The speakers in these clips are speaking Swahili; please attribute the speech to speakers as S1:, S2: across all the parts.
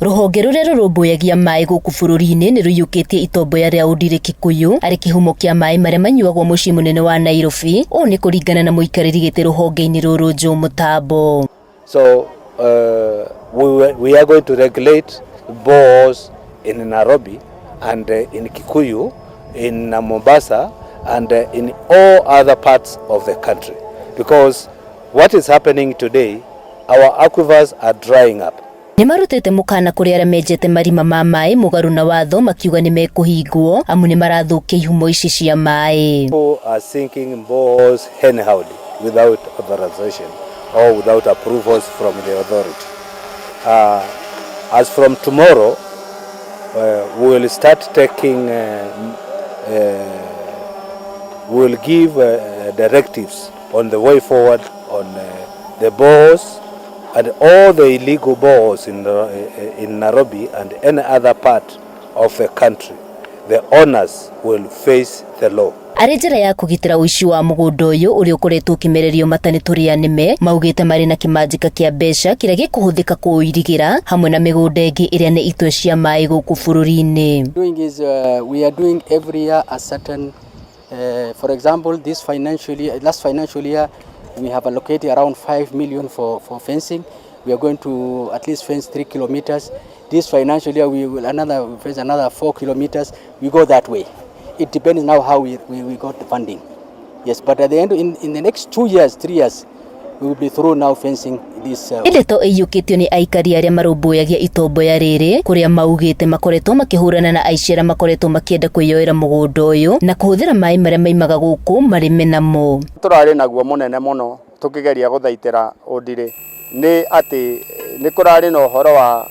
S1: Ruhonge ruria rurumbuyagia mai guku bururi-ini ni ruyukitie Itomboya ria Undiri Kikuyu ari kihumo kia mai maria manyuagwo mucii munene wa Nairobi. O ni kuringana na muikariri giti ruhonge-ini ruru Joe Mutambo.
S2: So we are going to regulate boreholes in Nairobi and in Kikuyu, in Mombasa and in all other parts of the country, because what is happening today, our aquifers are drying up.
S1: Nimarutete mukana kuri aria menjete marima ma mai mugaru na watho makiuga ni mekuhingwo amu ni marathukia ihumo ici cia mai.
S2: People are sinking boreholes anyhow without authorization or without approvals from the authority. As from tomorrow, we will start taking, we will give directives on the way forward on the boreholes and all the illegal boreholes in Nairobi and any other part of the country. The owners will face the law.
S1: Ari njira ya kugitira uici wa mugunda uyu uri ukoretwo kimererio matani turia nime maugite mari na kimanjika kia mbeca kiria gikuhuthika kuirigira hamwe na migunda ingi iria ni itwe cia mai guku bururi-ini.
S3: Doing is we are doing every year a certain for example this financial year, last financial year we have allocated around 5 million for fencing. We are going to at least fence 3 kilometers. This financial year we will fence another 4 kilometers. We go that way. It depends now how we got the funding. Yes, but at the end in the next 2 years, 3 years, we will be through now fencing this.
S1: Ndeto iyukitio ni aikari aria marumbuyagia Itomboya riri kuria maugite makoretwo makihurana na aici aria makoretwo makienda kuyoera mugunda uyu na kuhuthira mai maria maimaga guku marime namo.
S4: Turari naguo munene muno tukigeria guthaitira Undiri ni ati ni kurari na uhoro wa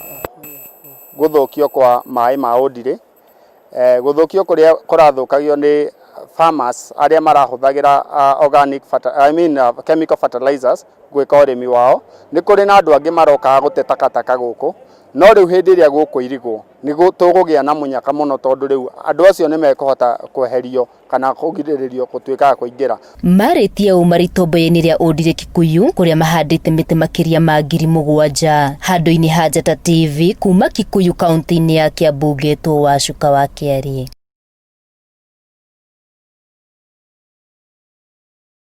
S4: guthukio kwa mai ma Undiri. Guthukio kuria kurathukagio ni farmers aria marahuthagira organic chemical fertilizers gwika urimi wao. Ni kuri na andu angi maroka gute takataka guku, no riu hindi ria Kuirigirwo ni tugugia na munyaka muno tondu riu andu acio ni mekuhota kweherio kana kugiriririo gutuika kuingira.
S1: Maritie umari Itomboya-ini ria Undiri Kikuyu kuria mahandite miti makiria ma 7,000 handu-ini ha Njata TV kuma Kikuyu kaunti-ini ya Kiambu ngetwo Wacuka wa Kiari.